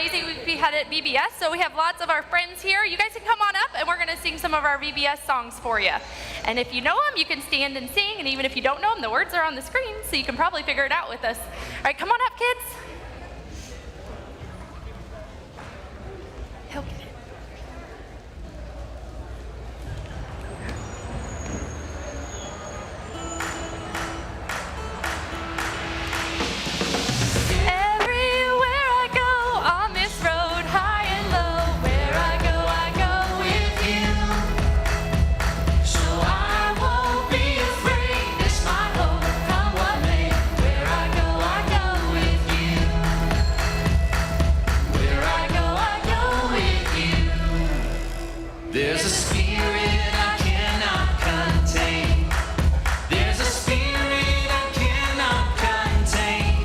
amazing week we had at VBS. So we have lots of our friends here. You guys can come on up and we're gonna sing some of our VBS songs for you. And if you know them, you can stand and sing. And even if you don't know them, the words are on the screen, so you can probably figure it out with us. All right, come on up, kids. He'll get it. There's a spirit I cannot contain. There's a spirit I cannot contain.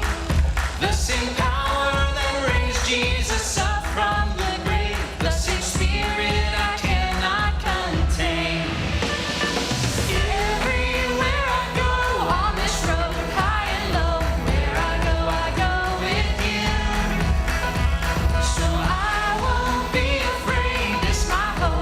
The same power that raised Jesus up from the grave. The same spirit I cannot contain. Everywhere I go on this road, high and low, where I go with you. So I won't be afraid. It's my hope.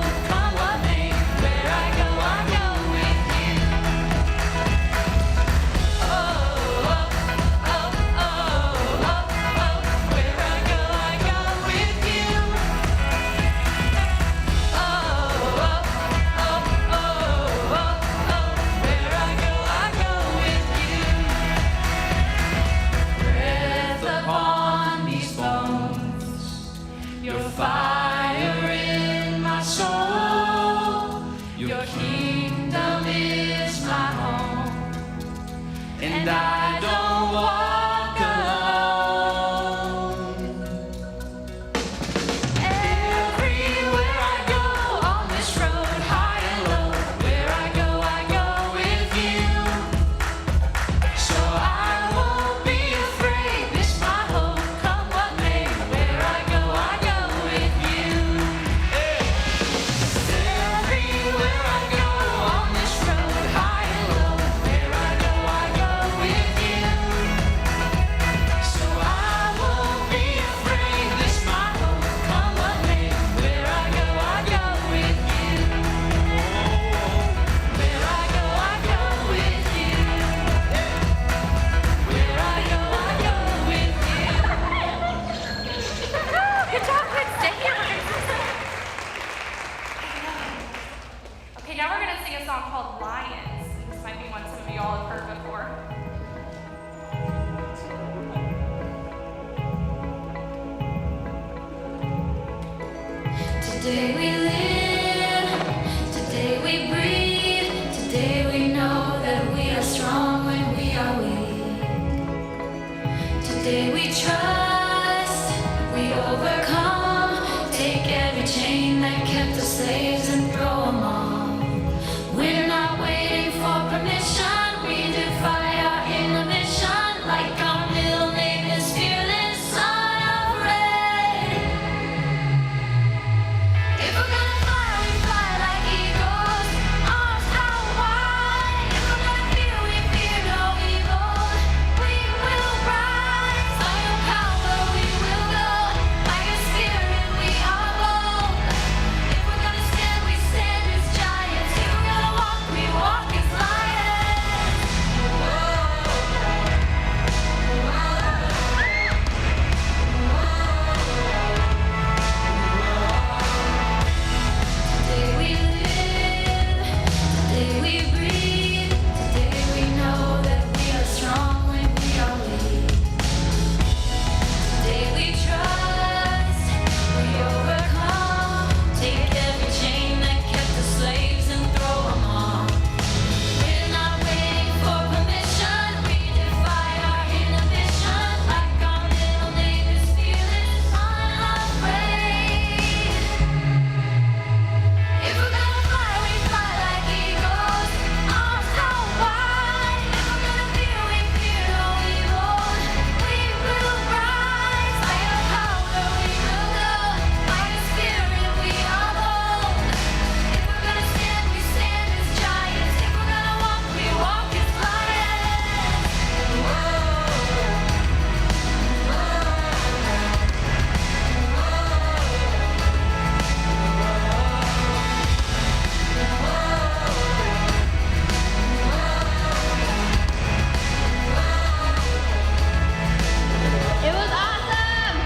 Fire in my soul, your kingdom is my home, and I don't walk alone. Everywhere I go on this road, high and low, where I go with you. So I won't be afraid, it's my hope, come what may, where I go with you. Everywhere I go on this road, high and low, where I go with you. So I won't be afraid, it's my hope, come what may, where I go with you. Where I go with you. Where I go with you. Good job, kids. Stay here. Okay, now we're gonna sing a song called Lions. This might be one some of you all have heard before. Today we live, today we breathe, today we know that we are strong when we are weak. Today we trust, we overcome, take every chain that kept us slaves and throw them off. We're not waiting for permission, we defy our inhibition, like our middle name is fearless, son of red. If we're gonna fly, we fly like eagles, arms out wide. If we're gonna fear, we fear no evil. We will rise. By your power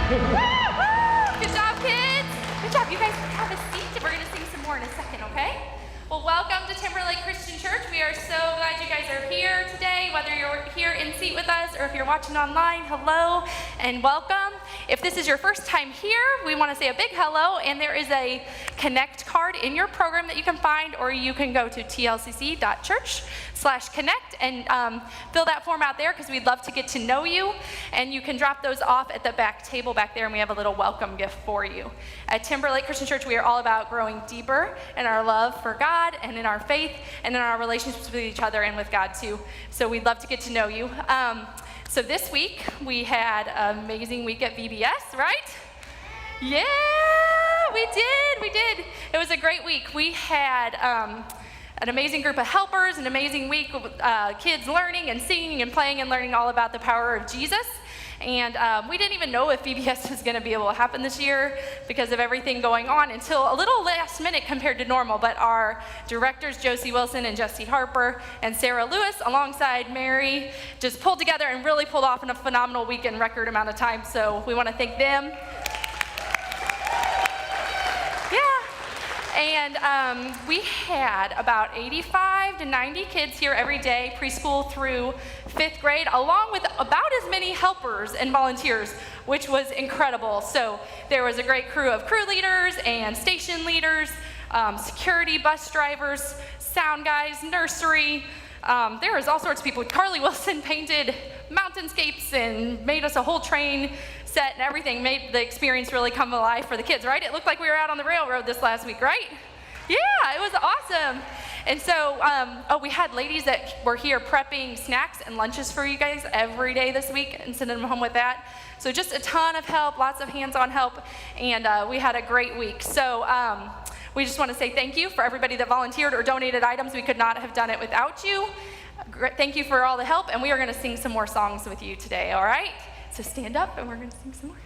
Good job, kids. Good job. You guys have a seat, and we're going to sing some more in a second, okay? Well, welcome to Timberlake Christian Church. We are so glad you guys are here today, whether you're here in seat with us or if you're watching online. Hello and welcome. If this is your first time here, we want to say a big hello, and there is a Connect card in your program that you can find, or you can go to tlcc.church/connect and fill that form out there, because we'd love to get to know you, and you can drop those off at the back table back there, and we have a little welcome gift for you. At Timberlake Christian Church, we are all about growing deeper in our love for God and in our faith and in our relationships with each other and with God too. So we'd love to get to know you. So this week, we had an amazing week at VBS, right? Yeah, we did. It was a great week. We had an amazing group of helpers, an amazing week with kids learning and singing and playing and learning all about the power of Jesus. And we didn't even know if VBS was going to be able to happen this year because of everything going on until a little last minute compared to normal. But our directors, Josie Wilson and Jesse Harper and Sarah Lewis, alongside Mary, just pulled together and really pulled off in a phenomenal week in record amount of time. So we want to thank them. And we had about 85 to 90 kids here every day, preschool through 5th grade, along with about as many helpers and volunteers, which was incredible. So there was a great crew of crew leaders and station leaders, security, bus drivers, sound guys, nursery. There was all sorts of people. Carly Wilson painted mountainscapes and made us a whole train set and everything, made the experience really come alive for the kids, right? It looked like we were out on the railroad this last week, right? Yeah, it was awesome. And so, we had ladies that were here prepping snacks and lunches for you guys every day this week and sending them home with that. So just a ton of help, lots of hands-on help, and we had a great week. So we just want to say thank you for everybody that volunteered or donated items. We could not have done it without you. Thank you for all the help, and we are going to sing some more songs with you today, all right? So stand up, and we're going to sing some more.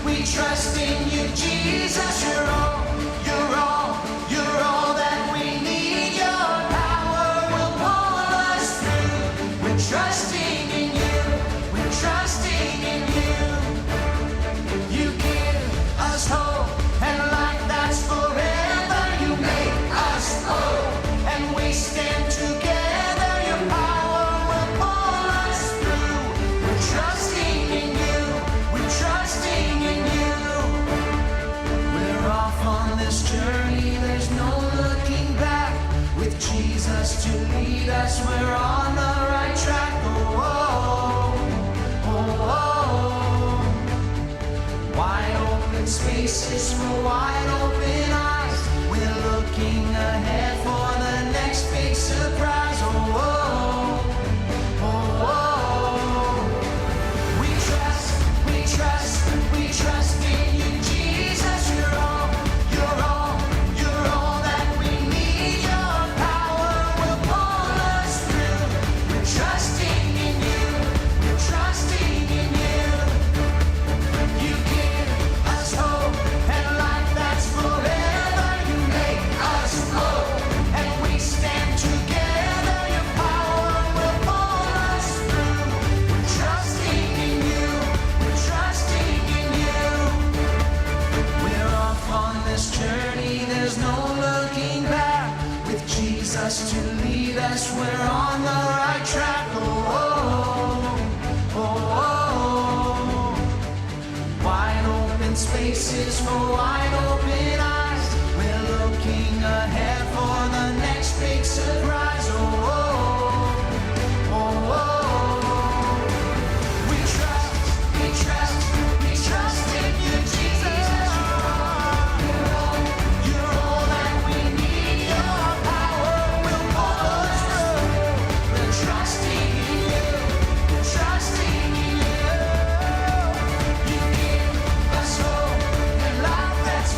We trust in you, Jesus. You're all that we need. Your power will pull us through. We're trusting in you. We're trusting in you. You give us hope and life that's forever. You make us whole, and we stand together. Your power will pull us through. We're trusting in you. We're trusting in you. We're off on this journey. There's no looking back. With Jesus to lead us, we're on the right track. Oh, oh, oh, oh. Wide open spaces for wide open eyes. We're looking ahead for the next big surprise. Oh, oh, oh, oh. We trust in you, Jesus. You're all that we need. Your power will pull us through. We're trusting in you. We're trusting in you. You give us hope and life that's forever. You make us whole, and we stand together. Your power will pull us through. We're trusting in you. We're trusting in you. We're off on this journey. There's no looking back. With Jesus to lead us, we're on the right track. Oh, oh, oh, oh. Wide open spaces for wide open eyes. We're looking ahead for the next big surprise. Oh, oh, oh, oh. We trust in you, Jesus. You're all that we need. Your power will pull us through. We're trusting in you. We're trusting in you. You give us hope and life that's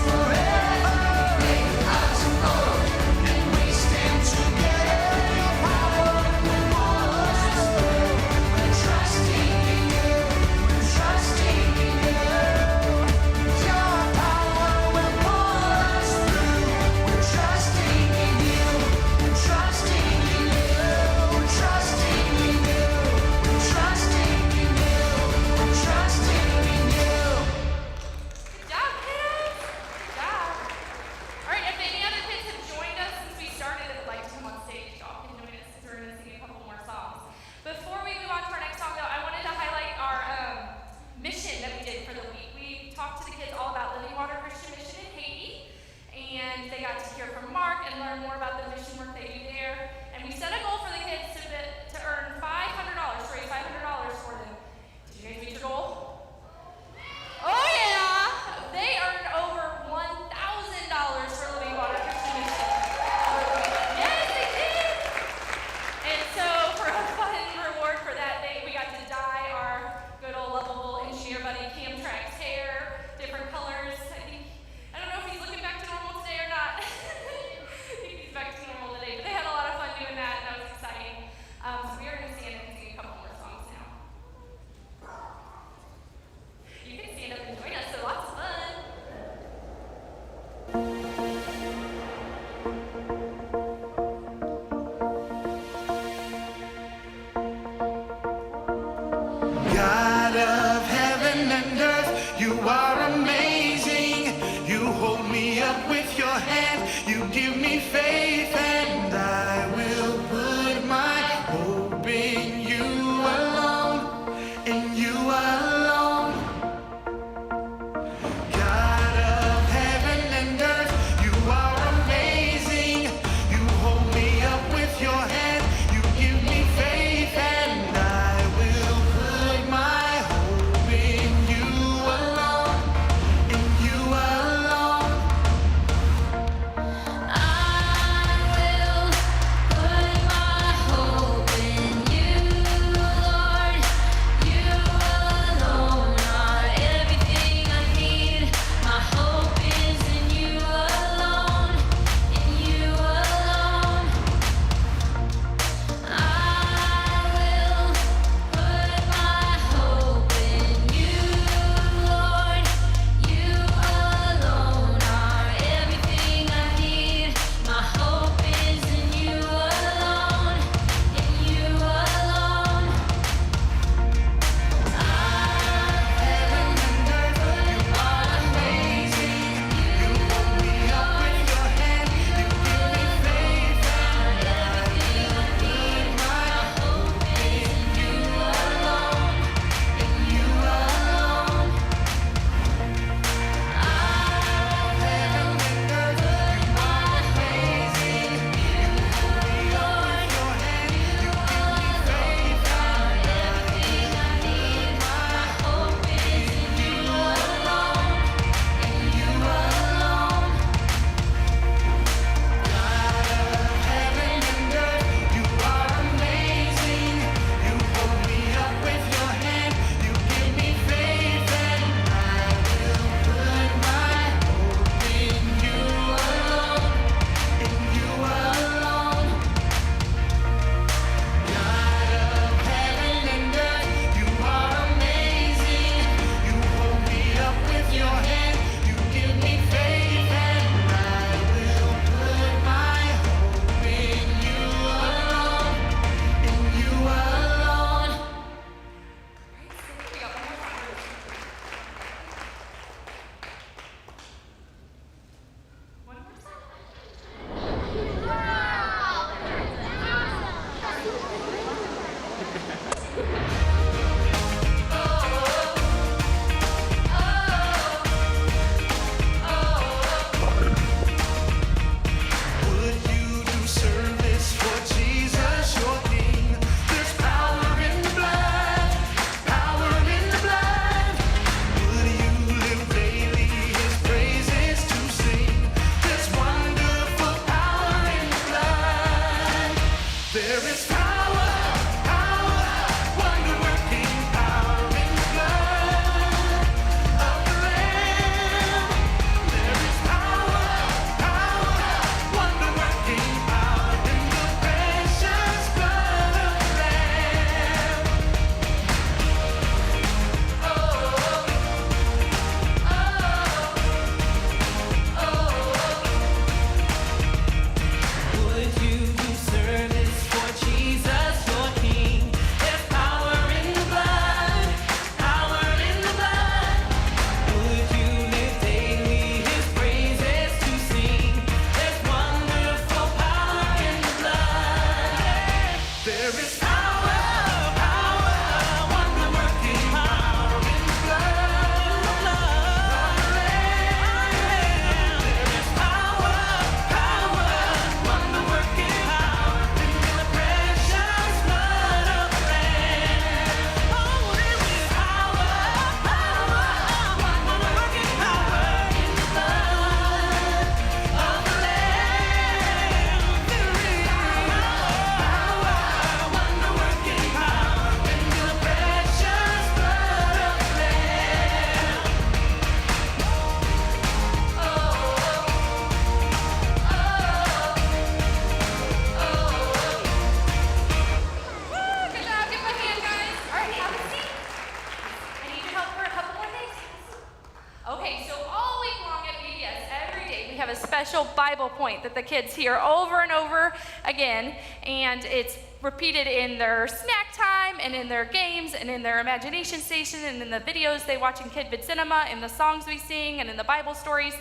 special Bible point that the kids hear over and over again, and it's repeated in their snack time and in their games and in their imagination station and in the videos they watch in Kid Vid Cinema, in the songs we sing and in the Bible stories.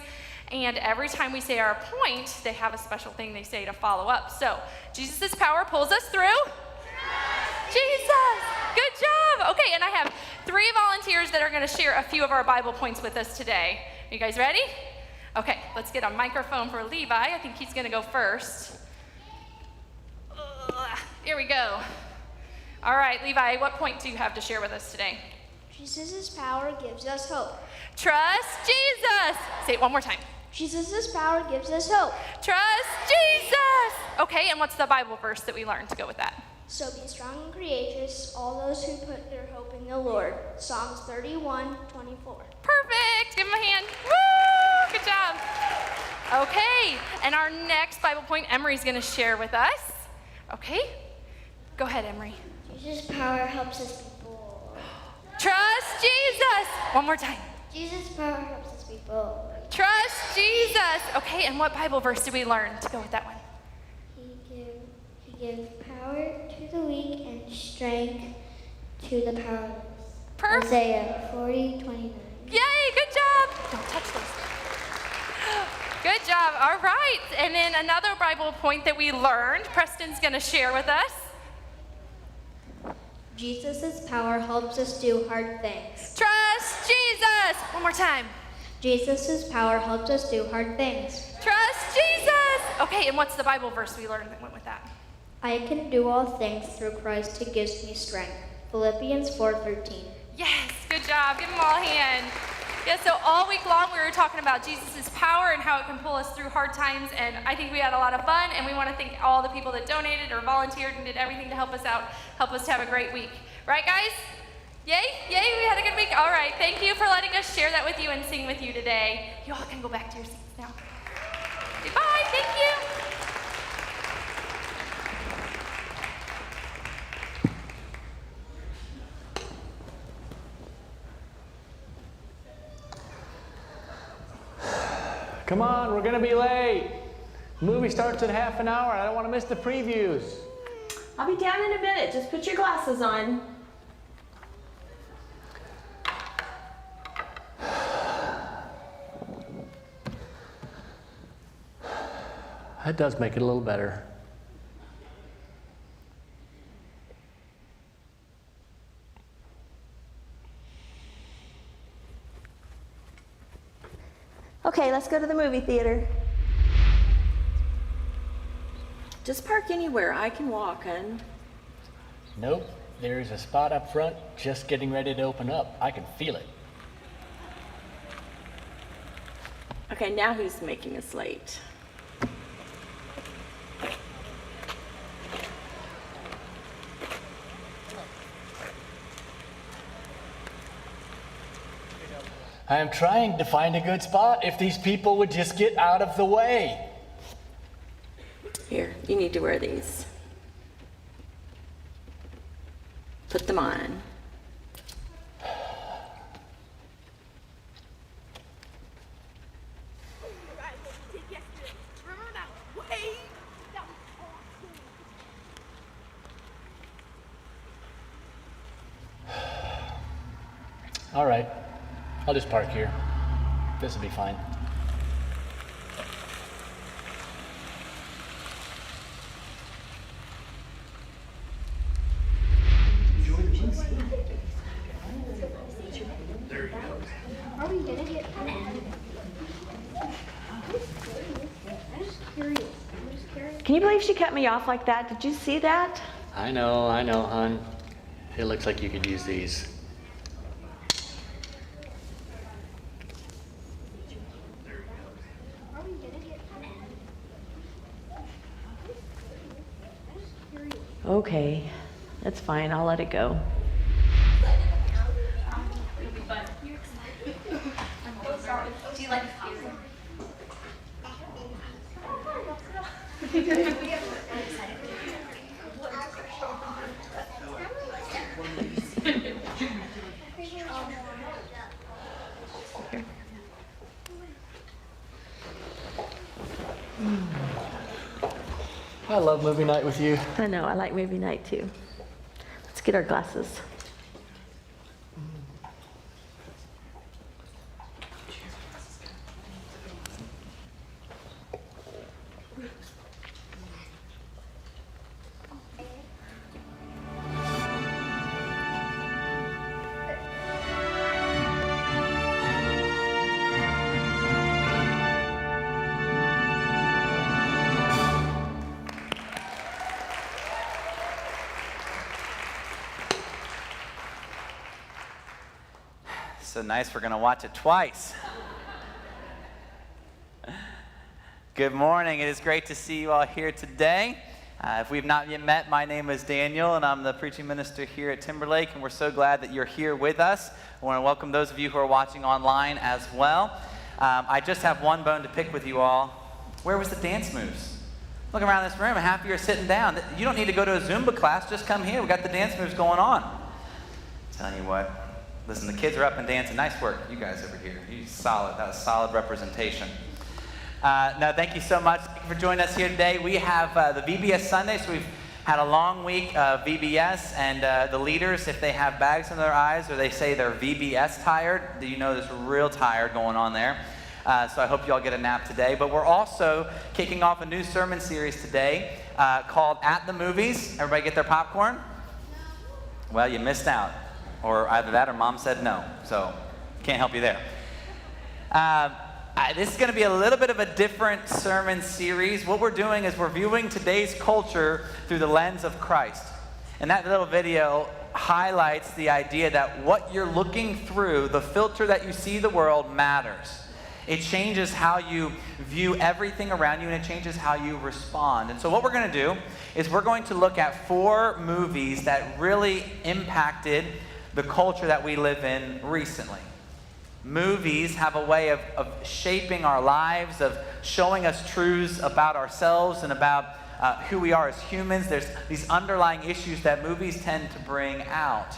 And every time we say our point, they have a special thing they say to follow up. So, Jesus' power pulls us through. Jesus! Good job! Okay, and I have 3 volunteers that are going to share a few of our Bible points with us today. Are you guys ready? Okay, let's get a microphone for Levi. I think he's going to go first. Here we go. All right, Levi, what point do you have to share with us today? Jesus' power gives us hope. Trust Jesus! Say it one more time. Jesus' power gives us hope. Trust Jesus! Okay, and what's the Bible verse that we learned to go with that? So be strong and courageous, all those who put their hope in the Lord. Psalms 31:24. Perfect! Give him a hand. Woo! Good job. Okay, and our next Bible point, Emery's going to share with us. Okay, go ahead, Emery. Jesus' power helps us be bold. Trust Jesus! One more time. Jesus' power helps us be bold. Trust Jesus! Okay, and what Bible verse did we learn to go with that one? He gives power to the weak and strength to the powerless. Perfect. Isaiah 40:29. Yay, good job. Don't touch those. Good job. All right. And then another Bible point that we learned, Preston's going to share with us. Jesus' power helps us do hard things. Trust Jesus. One more time. Jesus' power helps us do hard things. Trust Jesus. Okay, and what's the Bible verse we learned that went with that? I can do all things through Christ who gives me strength. Philippians 4:13. Yes, good job. Give them all a hand. Yeah, so all week long we were talking about Jesus' power and how it can pull us through hard times, and I think we had a lot of fun, and we want to thank all the people that donated or volunteered and did everything to help us out, help us to have a great week. Right, guys? Yay? Yay, we had a good week? All right, thank you for letting us share that with you and sing with you today. You all can go back to your seats now. Goodbye, thank you. Come on, we're gonna be late. Movie starts in half an hour. I don't want to miss the previews. I'll be down in a minute. Just put your glasses on. That does make it a little better. Okay, let's go to the movie theater. Just park anywhere. I can walk in. Nope, there's a spot up front just getting ready to open up. I can feel it. Okay, now who's making us late? I am trying to find a good spot if these people would just get out of the way. Here, you need to wear these. Put them on. All right, I'll just park here. This will be fine. Are we gonna get Can you believe she cut me off like that? Did you see that? I know, hon. It looks like you could use these. Okay, that's fine. I'll let it go. Do you like coffee? I love movie night with you. I know, I like movie night too. Let's get our glasses. So nice, we're going to watch it twice. Good morning. It is great to see you all here today. If we've not yet met, my name is Daniel, and I'm the preaching minister here at Timberlake, and we're so glad that you're here with us. I want to welcome those of you who are watching online as well. I just have one bone to pick with you all. Where was the dance moves? Look around this room, half of you are sitting down. You don't need to go to a Zumba class, just come here. We got the dance moves going on. Tell you what. Listen, the kids are up and dancing. Nice work, you guys over here. You solid. That was solid representation. Now, thank you so much. Thank you for joining us here today. We have the VBS Sunday, so we've had a long week of VBS, and the leaders, if they have bags under their eyes or they say they're VBS tired, you know there's real tired going on there. So I hope you all get a nap today. But we're also kicking off a new sermon series today called At the Movies. Everybody get their popcorn? Well, you missed out. Or either that or mom said no. So can't help you there. This is going to be a little bit of a different sermon series. What we're doing is we're viewing today's culture through the lens of Christ. And that little video highlights the idea that what you're looking through, the filter that you see the world, matters. It changes how you view everything around you, and it changes how you respond. And so what we're going to do is we're going to look at 4 movies that really impacted the culture that we live in recently. Movies have a way of shaping our lives, of showing us truths about ourselves and about who we are as humans. There's these underlying issues that movies tend to bring out.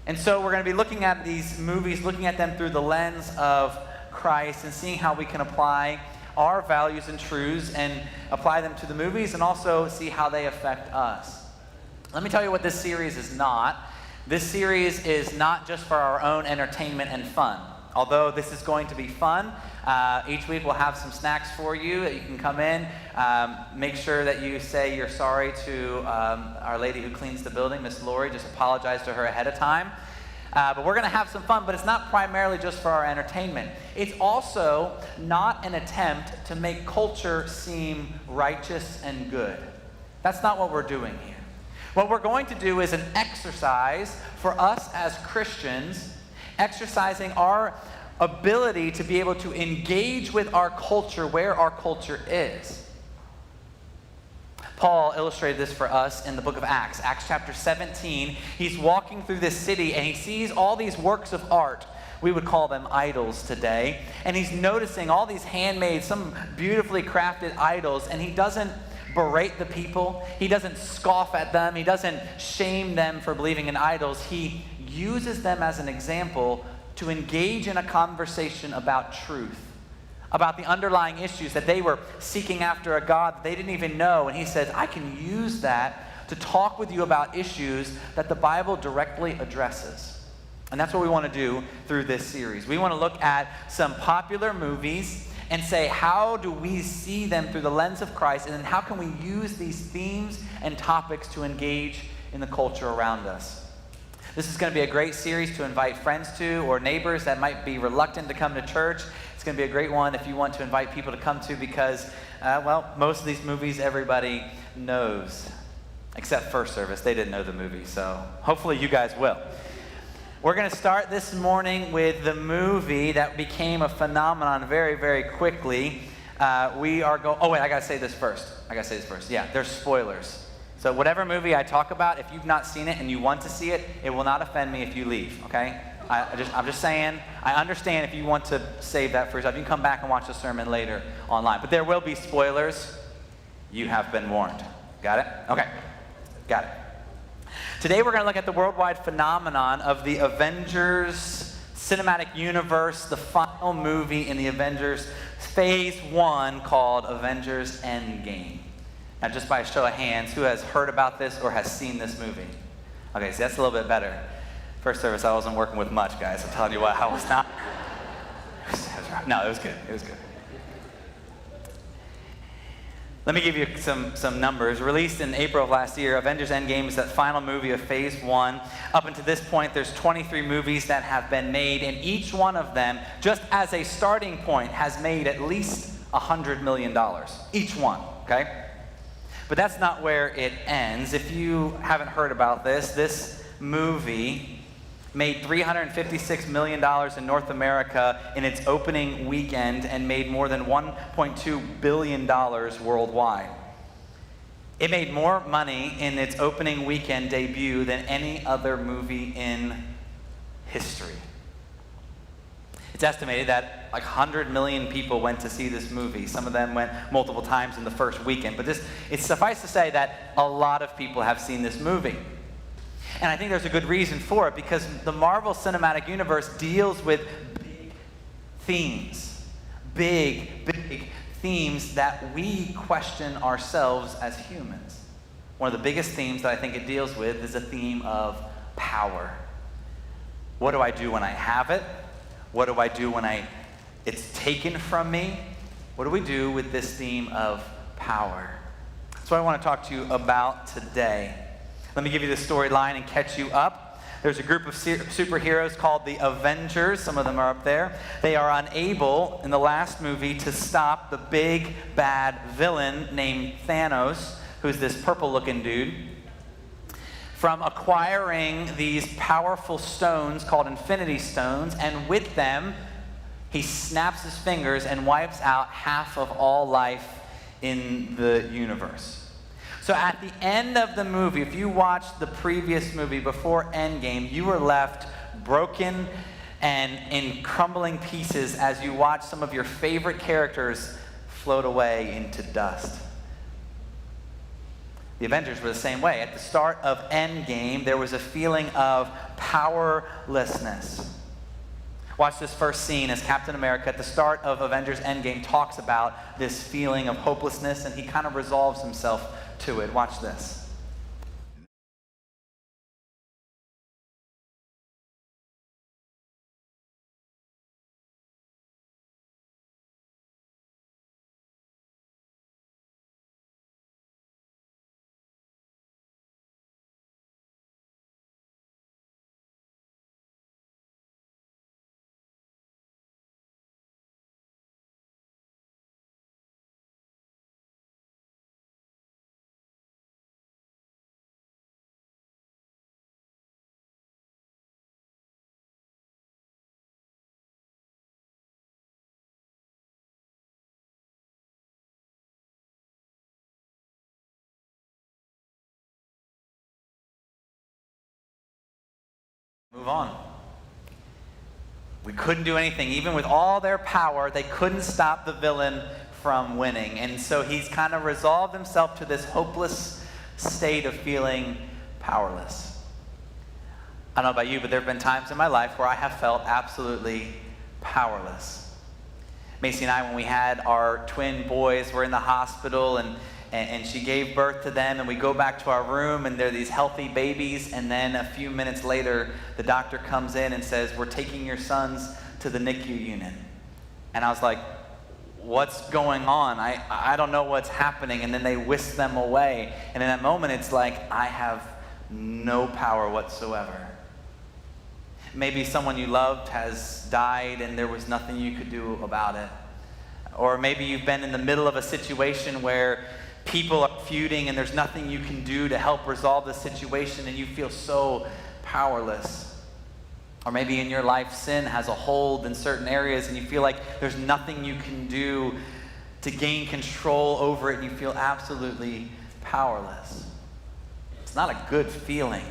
And so we're going to be looking at these movies, looking at them through the lens of Christ and seeing how we can apply our values and truths and apply them to the movies and also see how they affect us. Let me tell you what this series is not. This series is not just for our own entertainment and fun. Although this is going to be fun, each week we'll have some snacks for you that you can come in. Make sure that you say you're sorry to our lady who cleans the building, Miss Lori. Just apologize to her ahead of time. But we're going to have some fun, but it's not primarily just for our entertainment. It's also not an attempt to make culture seem righteous and good. That's not what we're doing here. What we're going to do is an exercise for us as Christians, exercising our ability to be able to engage with our culture where our culture is. Paul illustrated this for us in the book of Acts, Acts chapter 17. He's walking through this city and he sees all these works of art. We would call them idols today. And he's noticing all these handmade, some beautifully crafted idols, and he doesn't berate the people. He doesn't scoff at them. He doesn't shame them for believing in idols. He uses them as an example to engage in a conversation about truth, about the underlying issues that they were seeking after a God that they didn't even know. And he says, I can use that to talk with you about issues that the Bible directly addresses. And that's what we want to do through this series. We want to look at some popular movies and say, how do we see them through the lens of Christ? And then how can we use these themes and topics to engage in the culture around us? This is going to be a great series to invite friends to or neighbors that might be reluctant to come to church. It's going to be a great one if you want to invite people to come to because, most of these movies everybody knows. Except First Service. They didn't know the movie, so hopefully you guys will. We're going to start this morning with the movie that became a phenomenon very, very quickly. I got to say this first. Yeah, there's spoilers. So whatever movie I talk about, if you've not seen it and you want to see it, it will not offend me if you leave, okay? I'm just saying, I understand if you want to save that for yourself. You can come back and watch the sermon later online. But there will be spoilers. You have been warned. Got it? Okay. Got it. Today we're going to look at the worldwide phenomenon of the Avengers cinematic universe, the final movie in the Avengers Phase 1 called Avengers Endgame. Now, just by a show of hands, who has heard about this or has seen this movie? Okay, so that's a little bit better. First service, I wasn't working with much, guys. I'm telling you what, I was not. No, it was good. It was good. Let me give you some numbers. Released in April of last year, Avengers Endgame is that final movie of Phase 1. Up until this point, there's 23 movies that have been made, and each one of them, just as a starting point, has made at least $100 million. Each one, okay? But that's not where it ends. If you haven't heard about this movie made $356 million in North America in its opening weekend and made more than $1.2 billion worldwide. It made more money in its opening weekend debut than any other movie in history. It's estimated that like 100 million people went to see this movie. Some of them went multiple times in the first weekend. But it's suffice to say that a lot of people have seen this movie. And I think there's a good reason for it, because the Marvel Cinematic Universe deals with big themes. Big themes that we question ourselves as humans. One of the biggest themes that I think it deals with is a theme of power. What do I do when I have it? What do I do when it's taken from me? What do we do with this theme of power? That's what I want to talk to you about today. Let me give you the storyline and catch you up. There's a group of superheroes called the Avengers. Some of them are up there. They are unable, in the last movie, to stop the big, bad villain named Thanos, who's this purple-looking dude, from acquiring these powerful stones called Infinity Stones, and with them, he snaps his fingers and wipes out half of all life in the universe. So at the end of the movie, if you watched the previous movie before Endgame, you were left broken and in crumbling pieces as you watch some of your favorite characters float away into dust. The Avengers were the same way. At the start of Endgame, there was a feeling of powerlessness. Watch this first scene as Captain America at the start of Avengers Endgame talks about this feeling of hopelessness, and he kind of resolves himself to it. Watch this. Move on. We couldn't do anything. Even with all their power, they couldn't stop the villain from winning. And so he's kind of resolved himself to this hopeless state of feeling powerless. I don't know about you, but there have been times in my life where I have felt absolutely powerless. Macy and I, when we had our twin boys, were in the hospital, and she gave birth to them, and we go back to our room, and they're these healthy babies, and then a few minutes later, the doctor comes in and says, "We're taking your sons to the NICU unit." And I was like, what's going on? I don't know what's happening. And then they whisk them away. And in that moment, it's like, I have no power whatsoever. Maybe someone you loved has died, and there was nothing you could do about it. Or maybe you've been in the middle of a situation where people are feuding and there's nothing you can do to help resolve the situation, and you feel so powerless. Or maybe in your life, sin has a hold in certain areas and you feel like there's nothing you can do to gain control over it, and you feel absolutely powerless. It's not a good feeling.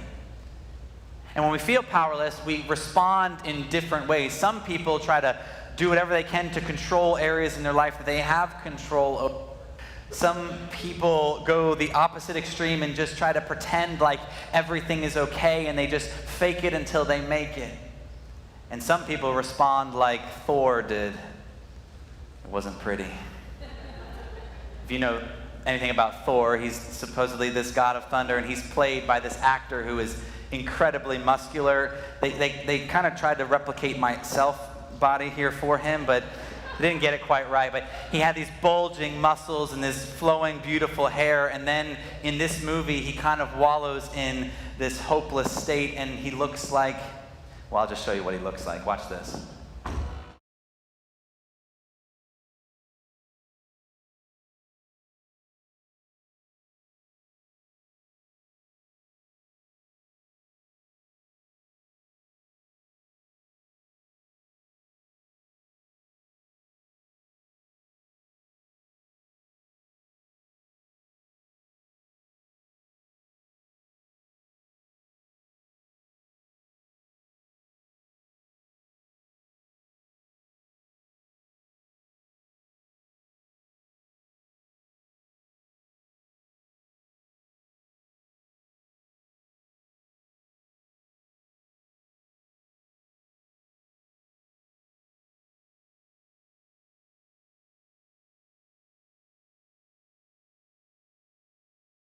And when we feel powerless, we respond in different ways. Some people try to do whatever they can to control areas in their life that they have control over. Some people go the opposite extreme and just try to pretend like everything is okay, and they just fake it until they make it. And some people respond like Thor did. It wasn't pretty. If you know anything about Thor, he's supposedly this god of thunder, and he's played by this actor who is incredibly muscular. They kind of tried to replicate my body here for him, but they didn't get it quite right. But he had these bulging muscles and this flowing, beautiful hair, and then in this movie, he kind of wallows in this hopeless state, and he looks like, well, I'll just show you what he looks like. Watch this.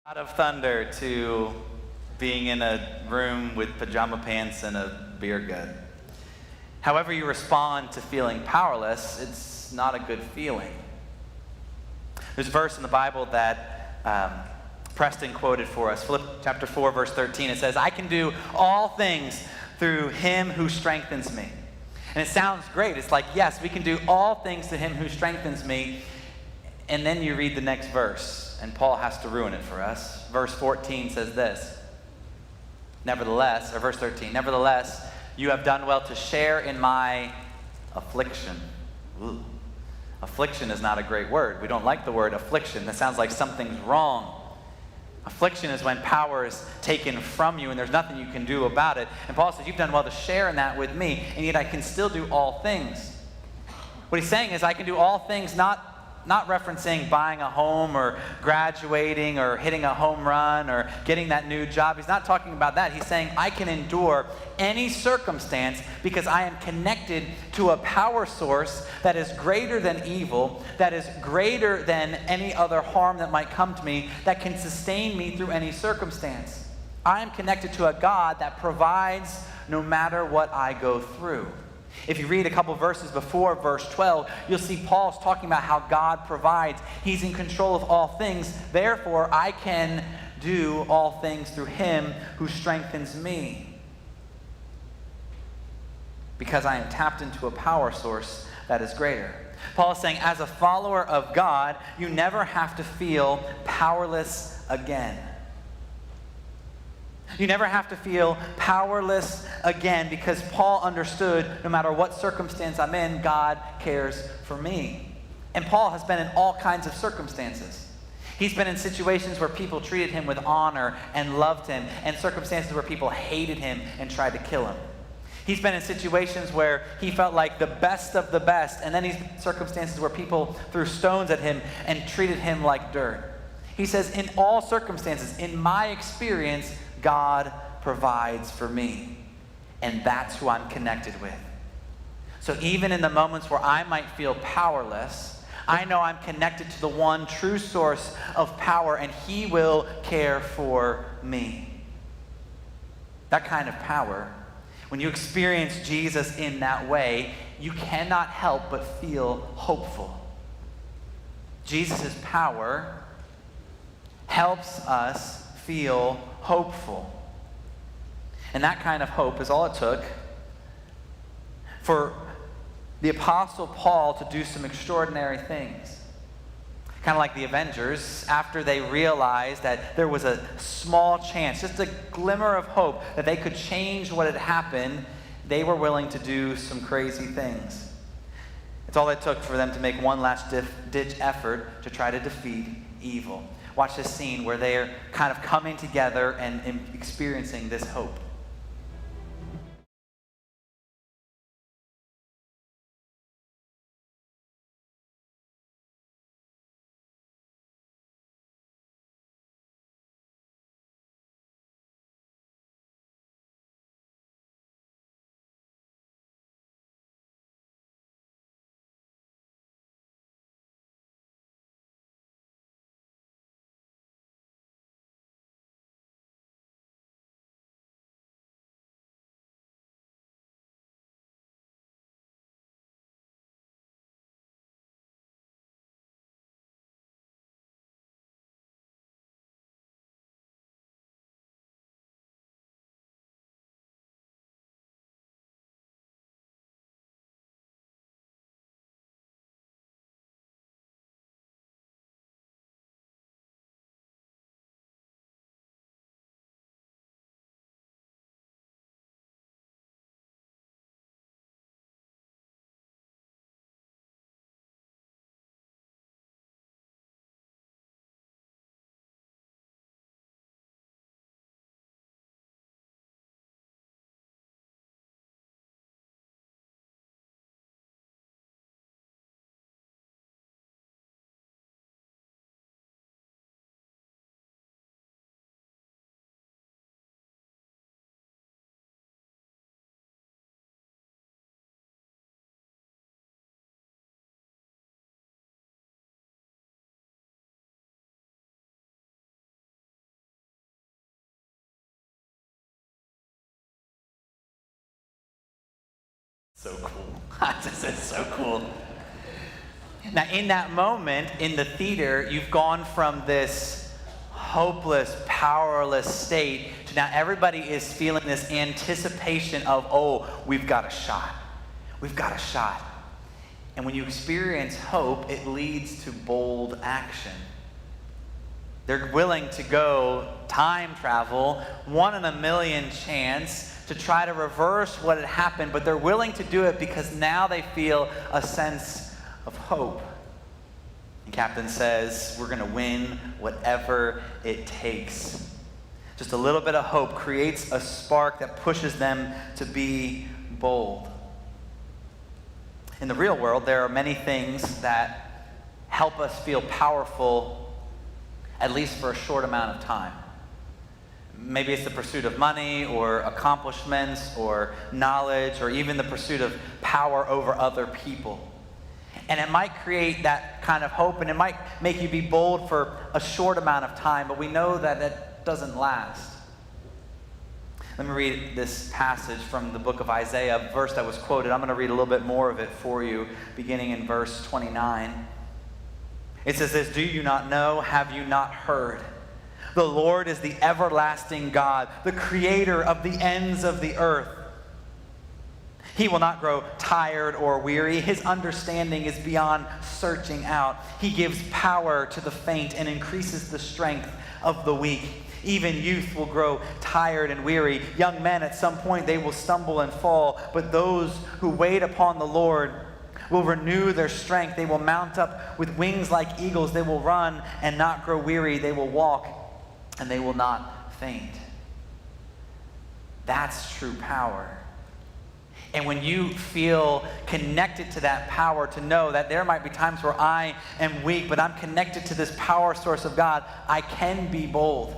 Out of thunder to being in a room with pajama pants and a beer gut. However you respond to feeling powerless, it's not a good feeling. There's a verse in the Bible that Preston quoted for us, Philippians chapter 4, verse 13. It says, "I can do all things through him who strengthens me." And it sounds great. It's like, yes, we can do all things to him who strengthens me. And then you read the next verse, and Paul has to ruin it for us. Verse 14 says this, "Nevertheless," or verse 13, "Nevertheless, you have done well to share in my affliction." Ooh. Affliction is not a great word. We don't like the word affliction. That sounds like something's wrong. Affliction is when power is taken from you and there's nothing you can do about it. And Paul says, you've done well to share in that with me, and yet I can still do all things. What he's saying is I can do all things, not referencing buying a home or graduating or hitting a home run or getting that new job. He's not talking about that. He's saying I can endure any circumstance because I am connected to a power source that is greater than evil, that is greater than any other harm that might come to me, that can sustain me through any circumstance. I am connected to a God that provides no matter what I go through. If you read a couple verses before verse 12, you'll see Paul's talking about how God provides. He's in control of all things. Therefore, I can do all things through him who strengthens me. Because I am tapped into a power source that is greater. Paul is saying, as a follower of God, you never have to feel powerless again. You never have to feel powerless again because Paul understood no matter what circumstance I'm in, God cares for me. And Paul has been in all kinds of circumstances. He's been in situations where people treated him with honor and loved him, and circumstances where people hated him and tried to kill him. He's been in situations where he felt like the best of the best, and then he's been in circumstances where people threw stones at him and treated him like dirt. He says, in all circumstances, in my experience, God provides for me, and that's who I'm connected with. So even in the moments where I might feel powerless, I know I'm connected to the one true source of power, and he will care for me. That kind of power, when you experience Jesus in that way, you cannot help but feel hopeful. Jesus' power helps us feel hopeful. And that kind of hope is all it took for the Apostle Paul to do some extraordinary things. Kind of like the Avengers, after they realized that there was a small chance, just a glimmer of hope that they could change what had happened, they were willing to do some crazy things. It's all it took for them to make one last ditch effort to try to defeat evil. Watch this scene where they're kind of coming together and experiencing this hope. So cool. This is so cool. Now, in that moment in the theater, you've gone from this hopeless, powerless state to now everybody is feeling this anticipation of, oh, we've got a shot. We've got a shot. And when you experience hope, it leads to bold action. They're willing to go time travel, 1 in a million chance to try to reverse what had happened, but they're willing to do it because now they feel a sense of hope. And Captain says, we're going to win whatever it takes. Just a little bit of hope creates a spark that pushes them to be bold. In the real world, there are many things that help us feel powerful, at least for a short amount of time. Maybe it's the pursuit of money or accomplishments or knowledge or even the pursuit of power over other people. And it might create that kind of hope and it might make you be bold for a short amount of time, but we know that it doesn't last. Let me read this passage from the book of Isaiah, a verse that was quoted. I'm going to read a little bit more of it for you, beginning in verse 29. It says this, "Do you not know? Have you not heard? The Lord is the everlasting God, the creator of the ends of the earth. He will not grow tired or weary. His understanding is beyond searching out. He gives power to the faint and increases the strength of the weak. Even youth will grow tired and weary. Young men, at some point, they will stumble and fall. But those who wait upon the Lord will renew their strength. They will mount up with wings like eagles. They will run and not grow weary. They will walk and they will not faint." That's true power. And when you feel connected to that power, to know that there might be times where I am weak, but I'm connected to this power source of God, I can be bold.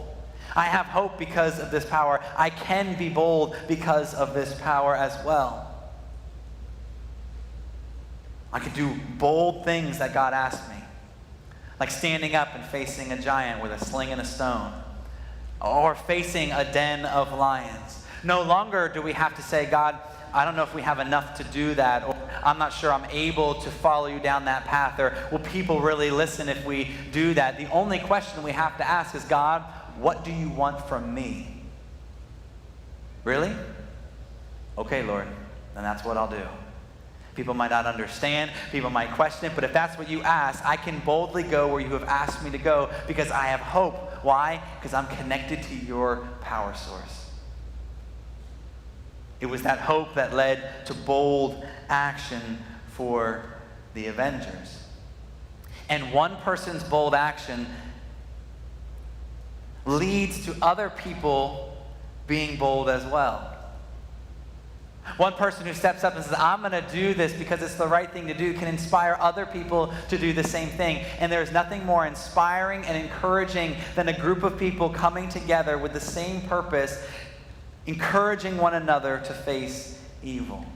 I have hope because of this power. I can be bold because of this power as well. I can do bold things that God asked me, like standing up and facing a giant with a sling and a stone, or facing a den of lions. No longer do we have to say, God, I don't know if we have enough to do that, or I'm not sure I'm able to follow you down that path, or will people really listen if we do that? The only question we have to ask is, God, what do you want from me? Really? Okay, Lord, then that's what I'll do. People might not understand, people might question it, but if that's what you ask, I can boldly go where you have asked me to go because I have hope. Why? Because I'm connected to your power source. It was that hope that led to bold action for the Avengers. And one person's bold action leads to other people being bold as well. One person who steps up and says, I'm going to do this because it's the right thing to do, can inspire other people to do the same thing. And there's nothing more inspiring and encouraging than a group of people coming together with the same purpose, encouraging one another to face evil.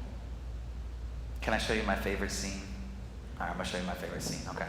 Can I show you my favorite scene? All right, I'm going to show you my favorite scene. Okay.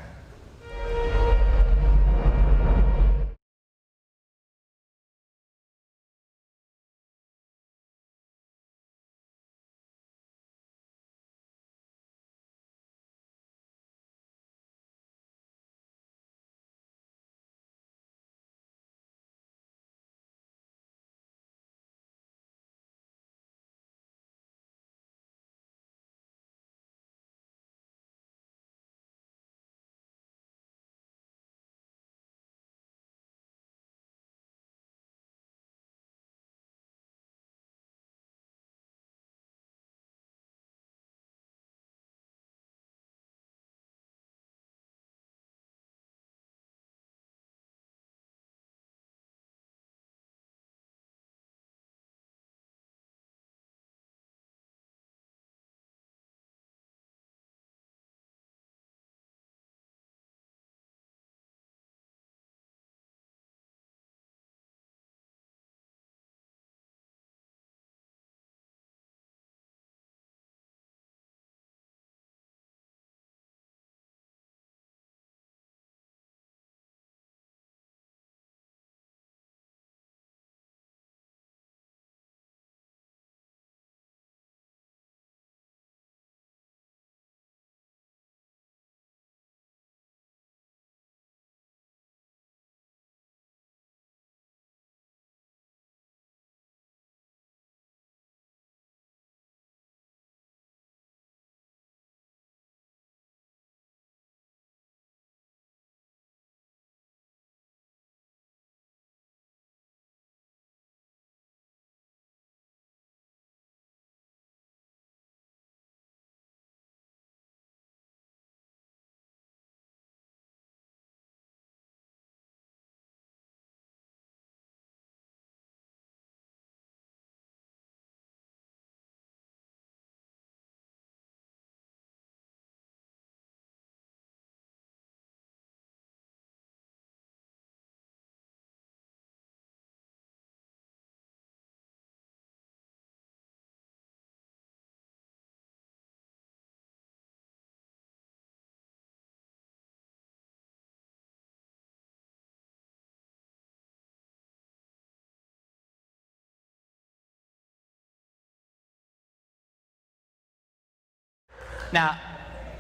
Now,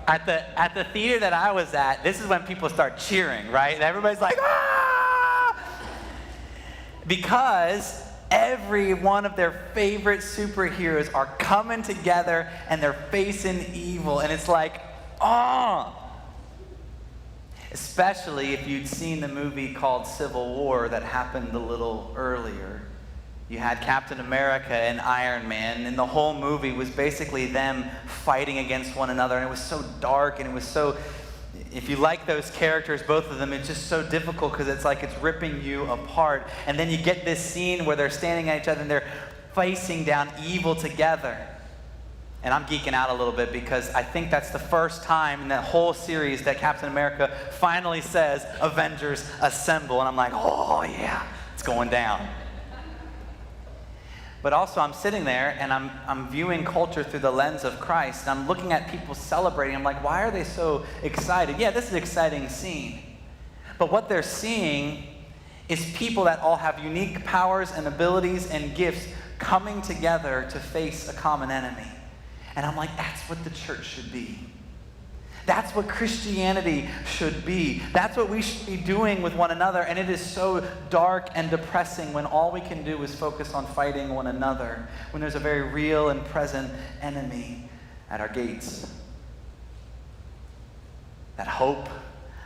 at the theater that I was at, this is when people start cheering, right? And everybody's like, ah! Because every one of their favorite superheroes are coming together and they're facing evil. And it's like, oh! Especially if you'd seen the movie called Civil War that happened a little earlier. You had Captain America and Iron Man, and the whole movie was basically them fighting against one another, and it was so dark, and it was so, if you like those characters, both of them, it's just so difficult because it's like it's ripping you apart. And then you get this scene where they're standing at each other and they're facing down evil together. And I'm geeking out a little bit because I think that's the first time in that whole series that Captain America finally says, "Avengers assemble." And I'm like, oh yeah, it's going down. But also I'm sitting there and I'm viewing culture through the lens of Christ, and I'm looking at people celebrating. I'm like, why are they so excited? Yeah, this is an exciting scene. But what they're seeing is people that all have unique powers and abilities and gifts coming together to face a common enemy. And I'm like, that's what the church should be. That's what Christianity should be. That's what we should be doing with one another. And it is so dark and depressing when all we can do is focus on fighting one another, when there's a very real and present enemy at our gates. That hope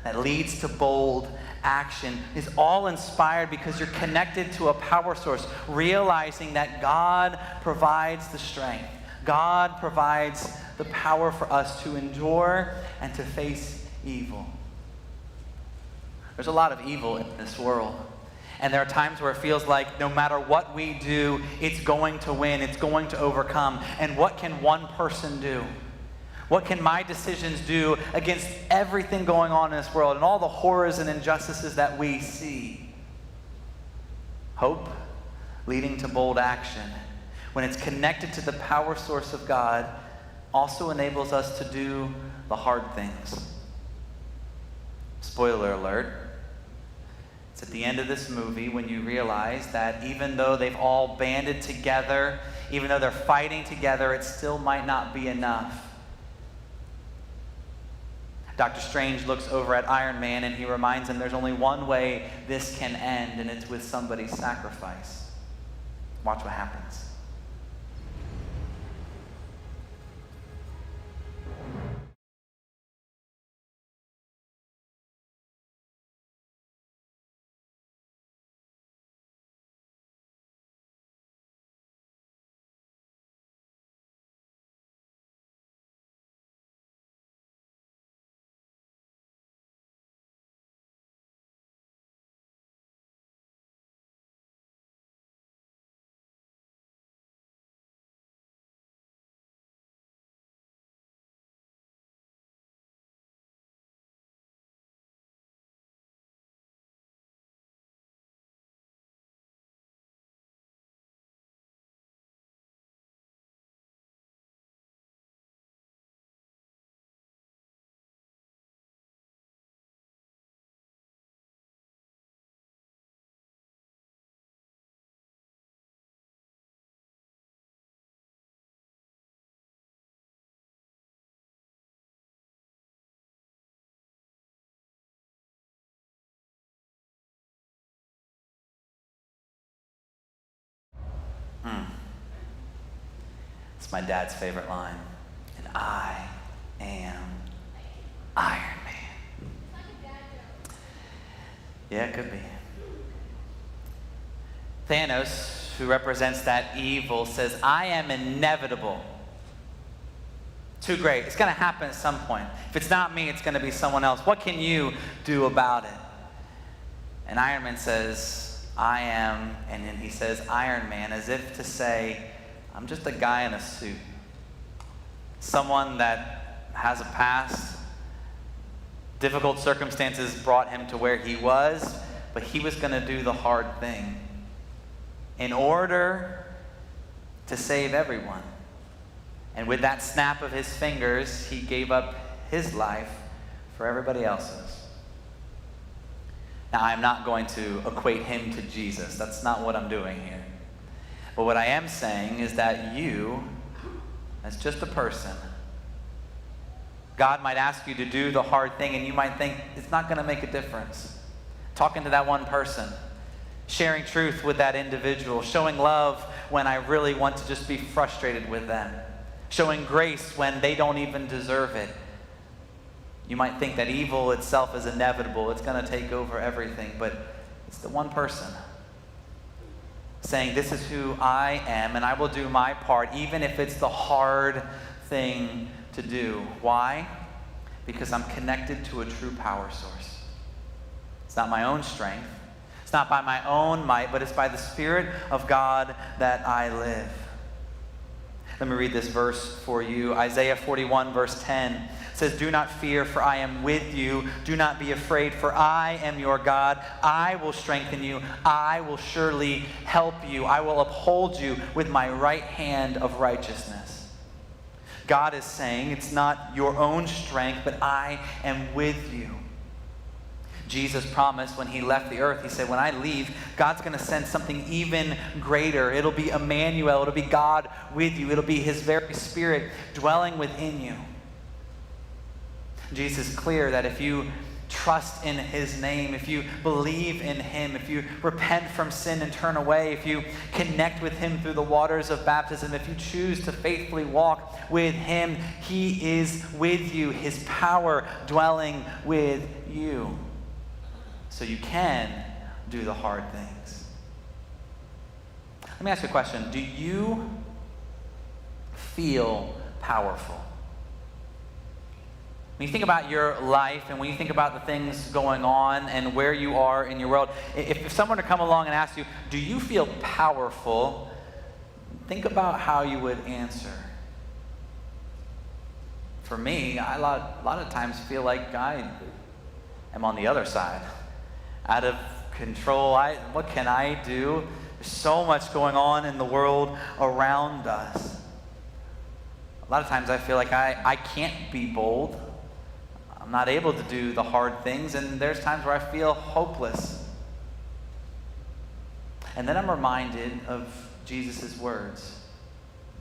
that leads to bold action is all inspired because you're connected to a power source, realizing that God provides the strength. God provides the power for us to endure and to face evil. There's a lot of evil in this world. And there are times where it feels like no matter what we do, it's going to win, it's going to overcome. And what can one person do? What can my decisions do against everything going on in this world and all the horrors and injustices that we see? Hope leading to bold action, when it's connected to the power source of God, also enables us to do the hard things. Spoiler alert. It's at the end of this movie when you realize that even though they've all banded together, even though they're fighting together, it still might not be enough. Dr. Strange looks over at Iron Man and he reminds him there's only one way this can end, and it's with somebody's sacrifice. Watch what happens. It's my dad's favorite line. And I am Iron Man. Yeah, it could be. Thanos, who represents that evil, says, I am inevitable. Too great. It's going to happen at some point. If it's not me, it's going to be someone else. What can you do about it? And Iron Man says, I am, and then he says Iron Man, as if to say, I'm just a guy in a suit. Someone that has a past. Difficult circumstances brought him to where he was, but he was going to do the hard thing in order to save everyone. And with that snap of his fingers, he gave up his life for everybody else's. Now, I'm not going to equate him to Jesus. That's not what I'm doing here. But what I am saying is that you, as just a person, God might ask you to do the hard thing, and you might think it's not going to make a difference. Talking to that one person, sharing truth with that individual, showing love when I really want to just be frustrated with them, showing grace when they don't even deserve it. You might think that evil itself is inevitable. It's going to take over everything, but it's the one person saying, this is who I am, and I will do my part, even if it's the hard thing to do. Why? Because I'm connected to a true power source. It's not my own strength. It's not by my own might, but it's by the Spirit of God that I live. Let me read this verse for you. Isaiah 41, verse 10 says, do not fear, for I am with you. Do not be afraid, for I am your God. I will strengthen you. I will surely help you. I will uphold you with my right hand of righteousness. God is saying, it's not your own strength, but I am with you. Jesus promised when he left the earth, he said, when I leave, God's going to send something even greater. It'll be Emmanuel. It'll be God with you. It'll be his very Spirit dwelling within you. Jesus is clear that if you trust in his name, if you believe in him, if you repent from sin and turn away, if you connect with him through the waters of baptism, if you choose to faithfully walk with him, he is with you, his power dwelling with you. So you can do the hard things. Let me ask you a question. Do you feel powerful? When you think about your life and when you think about the things going on and where you are in your world, if someone were to come along and ask you, do you feel powerful? Think about how you would answer. For me, I a lot of times feel like I am on the other side. Out of control. What can I do? There's so much going on in the world around us. A lot of times I feel like I can't be bold. I'm not able to do the hard things, and there's times where I feel hopeless. And then I'm reminded of Jesus' words.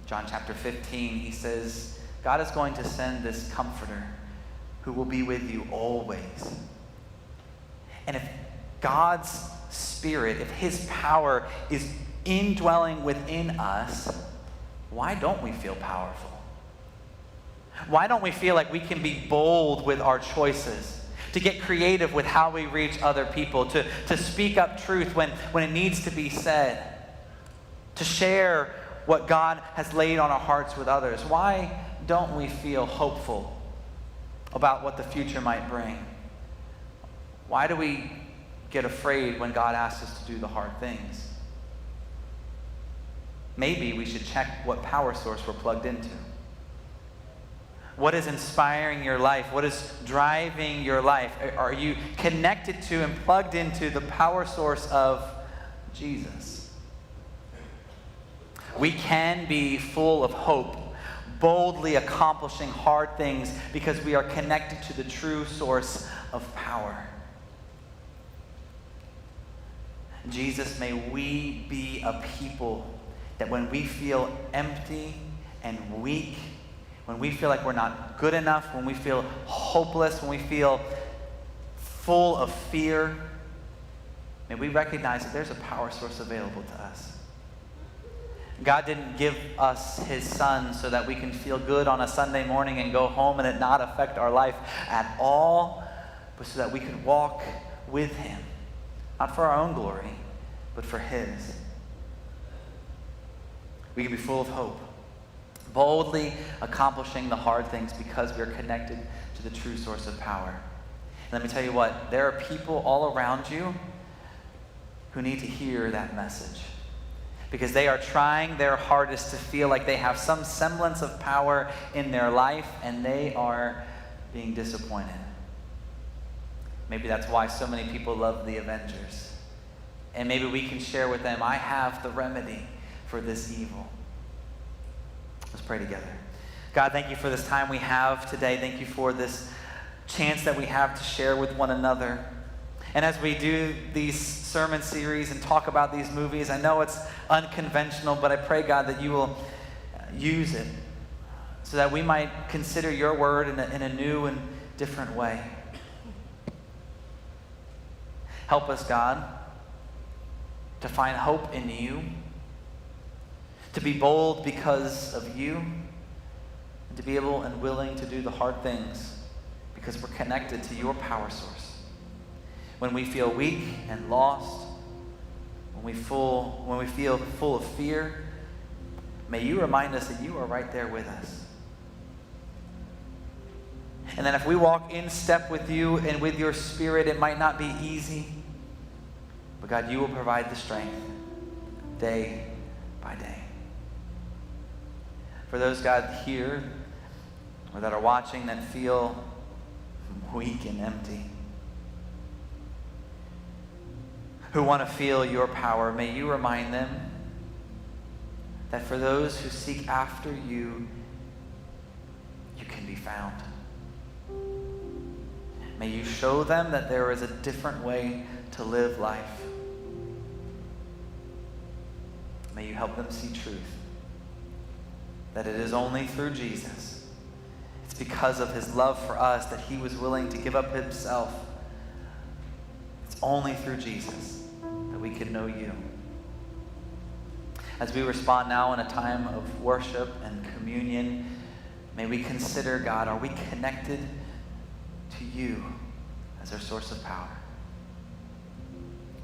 John chapter 15, he says, God is going to send this comforter who will be with you always. And if God's Spirit, if his power is indwelling within us, why don't we feel powerful? Why don't we feel like we can be bold with our choices, to get creative with how we reach other people, to speak up truth when it needs to be said, to share what God has laid on our hearts with others? Why don't we feel hopeful about what the future might bring? Why do we get afraid when God asks us to do the hard things? Maybe we should check what power source we're plugged into. What is inspiring your life? What is driving your life? Are you connected to and plugged into the power source of Jesus? We can be full of hope, boldly accomplishing hard things because we are connected to the true source of power. Jesus, may we be a people that when we feel empty and weak, when we feel like we're not good enough, when we feel hopeless, when we feel full of fear, may we recognize that there's a power source available to us. God didn't give us his Son so that we can feel good on a Sunday morning and go home and it not affect our life at all, but so that we could walk with him. Not for our own glory, but for his. We can be full of hope, boldly accomplishing the hard things because we are connected to the true source of power. And let me tell you what, there are people all around you who need to hear that message because they are trying their hardest to feel like they have some semblance of power in their life and they are being disappointed. Maybe that's why so many people love the Avengers. And maybe we can share with them, I have the remedy for this evil. Let's pray together. God, thank you for this time we have today. Thank you for this chance that we have to share with one another. And as we do these sermon series and talk about these movies, I know it's unconventional, but I pray, God, that you will use it so that we might consider your word in a new and different way. Help us, God, to find hope in you, to be bold because of you, and to be able and willing to do the hard things because we're connected to your power source. When we feel weak and lost, when we feel full of fear, may you remind us that you are right there with us. And then if we walk in step with you and with your Spirit, it might not be easy, but God, you will provide the strength day by day. For those, God, here or that are watching that feel weak and empty, who want to feel your power, may you remind them that for those who seek after you, you can be found. May you show them that there is a different way to live life. May you help them see truth, that it is only through Jesus. It's because of his love for us that he was willing to give up himself. It's only through Jesus that we can know you. As we respond now in a time of worship and communion, may we consider, God, are we connected to you as our source of power?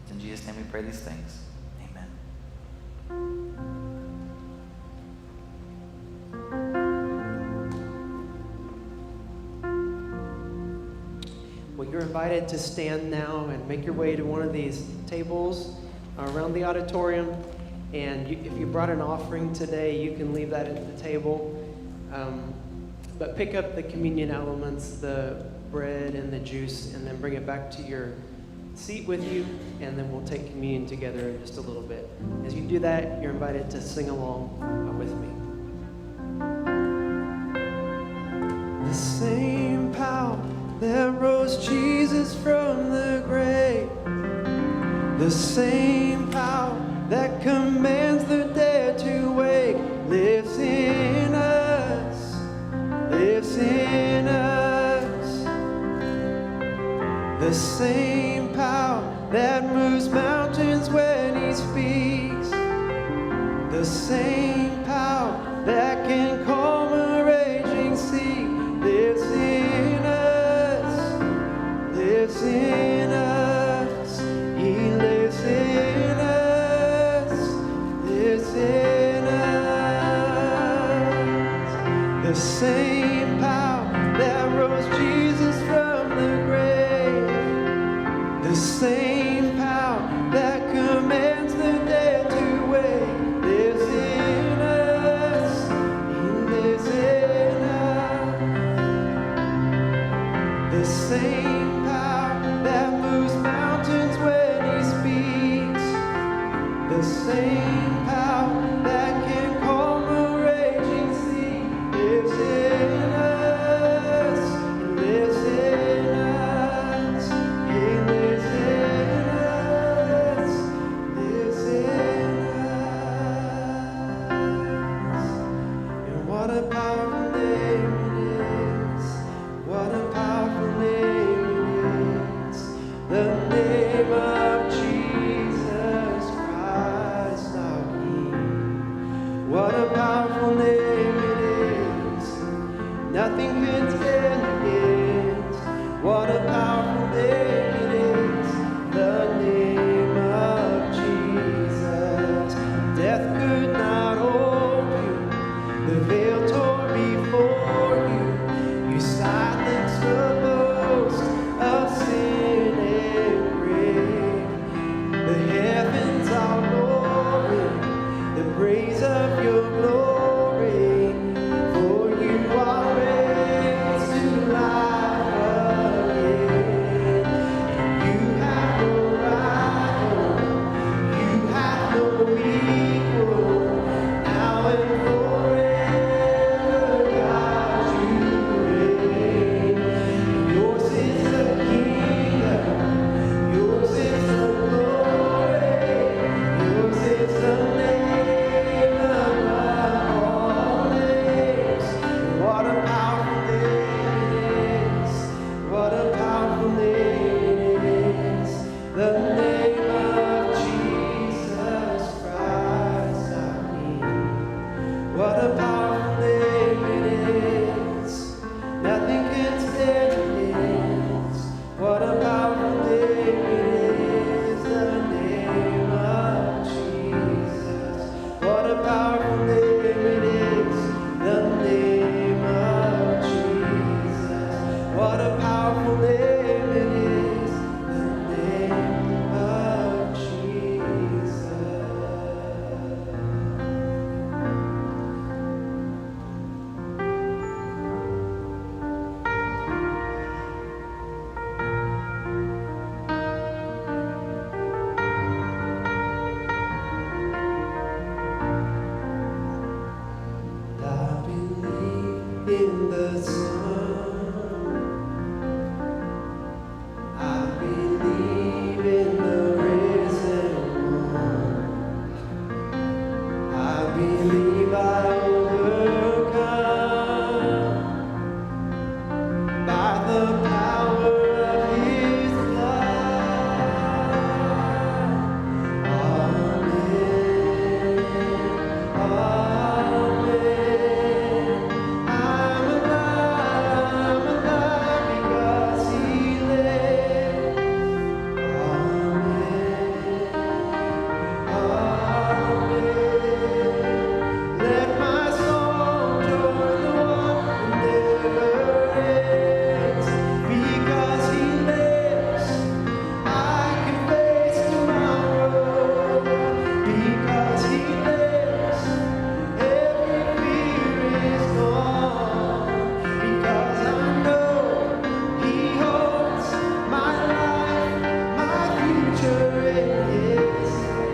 It's in Jesus' name we pray these things. Amen. Well, you're invited to stand now and make your way to one of these tables around the auditorium. And if you brought an offering today, you can leave that at the table. But pick up the communion elements, the bread and the juice, and then bring it back to your seat with you, and then we'll take communion together in just a little bit. As you do that, you're invited to sing along with me. The same power that rose Jesus from the grave, the same power that commands the dead to wake, lives in us, lives in us. The same power that moves mountains when he speaks, the same power that can calm a raging sea, lives in us, lives in us. He lives in us, lives in us. The same power that rose Jesus from the grave, the same power that commands the dead to wake, lives in us. He lives in us. The same power that moves mountains when he speaks, the same power that can calm a raging sea, lives in us. He lives in us. He lives in us. Lives in us. And what a powerful name it is. What a powerful name it is. The name of Jesus Christ our King. What a powerful name it is. Nothing can stand against. What a powerful name it is. The name of Jesus. Death could not hold you. The veil tore before you. You silenced the boast of sin and grave. The heavens are roaring, the praise of your glory. For you are raised in the sun. I believe in the risen one. I believe I overcome by the power of his blood. Amen. Amen. I'm alive because he lives. Amen. Amen. Let my soul join the one who never ends. Because he lives, I can face tomorrow. Because he lives, every fear is gone. Because I know he holds my life, my future in his hand.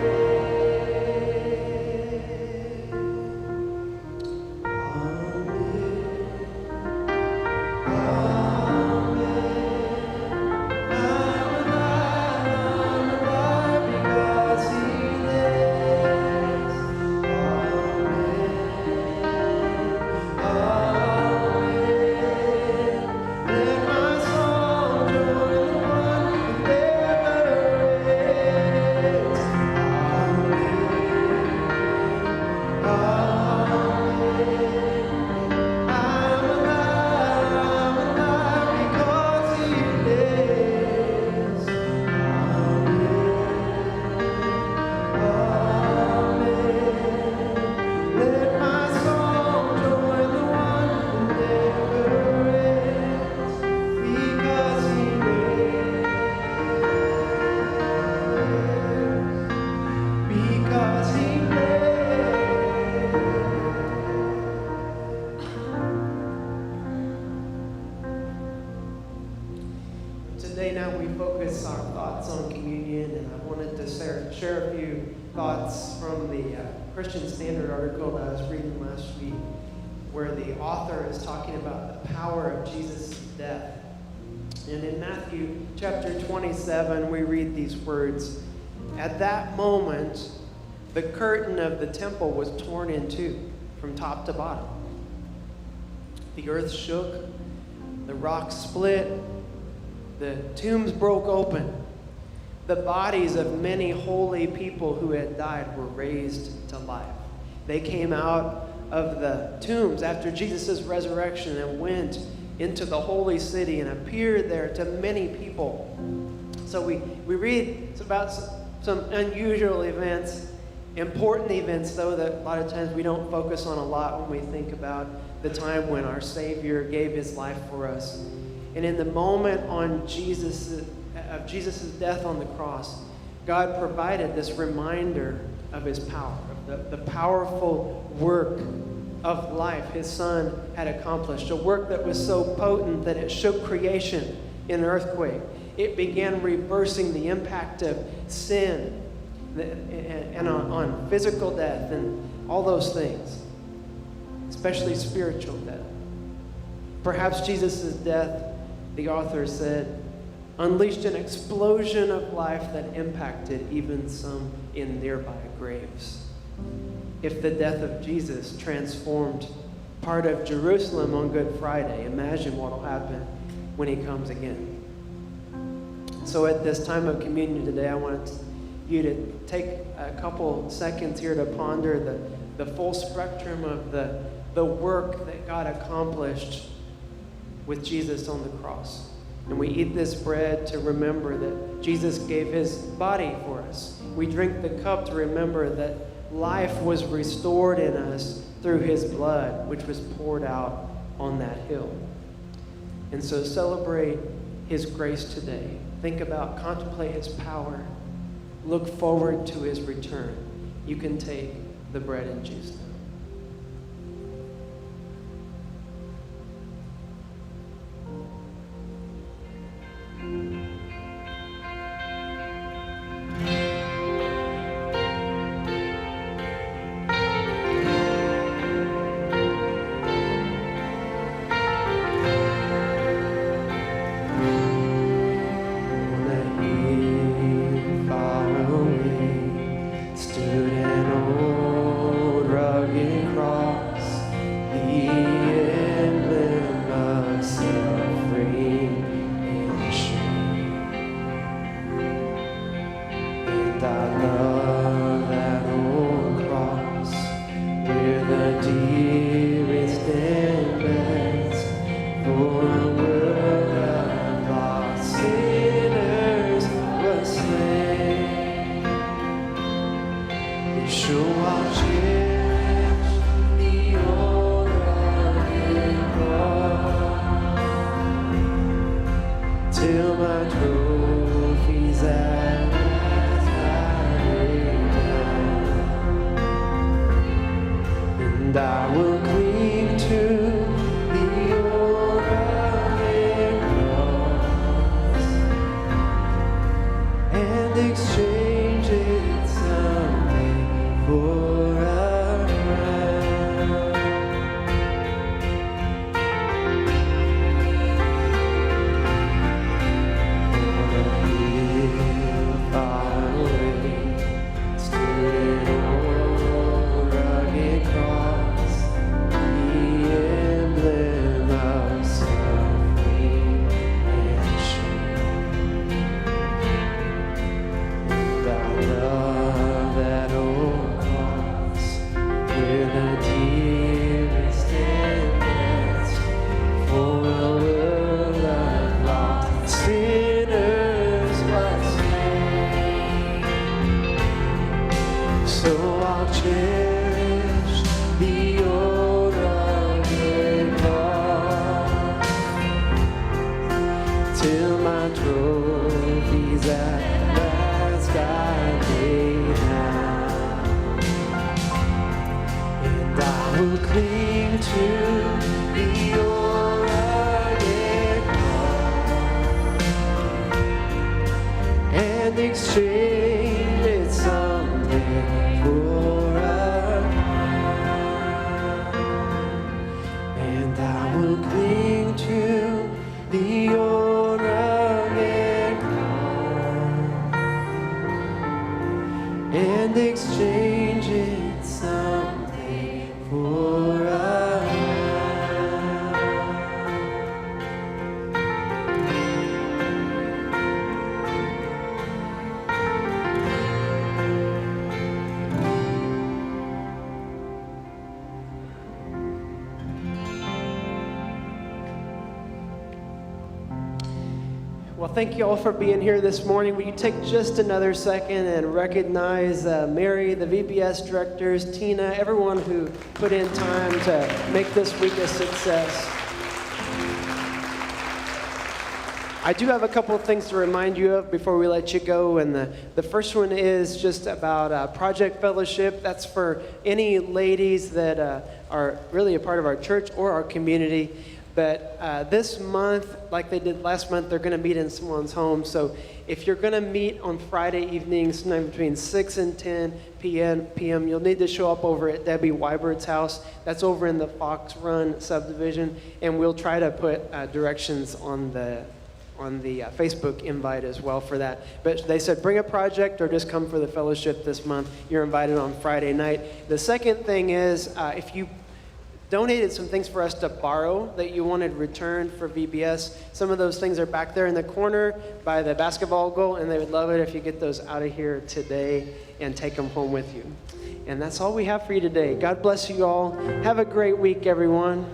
Because he lives. Today now we focus our thoughts on communion, and I wanted to share a few thoughts from the Christian Standard article that I was reading last week, where the author is talking about the power of Jesus' death. And in Matthew chapter 27, we read these words. At that moment, the curtain of the temple was torn in two from top to bottom. The earth shook, the rocks split, the tombs broke open. The bodies of many holy people who had died were raised to life. They came out of the tombs after Jesus' resurrection and went into the holy city and appeared there to many people. So we read about some unusual events, important events, though, that a lot of times we don't focus on a lot when we think about the time when our Savior gave his life for us. And in the moment of Jesus' death on the cross, God provided this reminder of his power, of the powerful work of life his Son had accomplished, a work that was so potent that it shook creation in an earthquake. It began reversing the impact of sin and on physical death and all those things, especially spiritual death. Perhaps Jesus' death, the author said, unleashed an explosion of life that impacted even some in nearby graves. If the death of Jesus transformed part of Jerusalem on Good Friday, imagine what will happen when he comes again. So at this time of communion today, I want you to take a couple seconds here to ponder the full spectrum of the work that God accomplished with Jesus on the cross. And we eat this bread to remember that Jesus gave his body for us. We drink the cup to remember that life was restored in us through his blood, which was poured out on that hill. And so celebrate his grace today. Think about, contemplate his power. Look forward to his return. You can take the bread and juice now. to the Oregon and exchange it someday for a and I will cling to the Oregon and exchange it someday for a Well, thank you all for being here this morning. Will you take just another second and recognize Mary, the VBS directors, Tina, everyone who put in time to make this week a success. I do have a couple of things to remind you of before we let you go, and the first one is just about Project Fellowship. That's for any ladies that are really a part of our church or our community. But this month, like they did last month, they're going to meet in someone's home. So if you're going to meet on Friday evenings, sometime between 6 and 10 p.m., you'll need to show up over at Debbie Weibert's house. That's over in the Fox Run subdivision. And we'll try to put directions on the Facebook invite as well for that. But they said bring a project or just come for the fellowship this month. You're invited on Friday night. The second thing is if you donated some things for us to borrow that you wanted returned for VBS. Some of those things are back there in the corner by the basketball goal, and they would love it if you get those out of here today and take them home with you. And that's all we have for you today. God bless you all. Have a great week, everyone.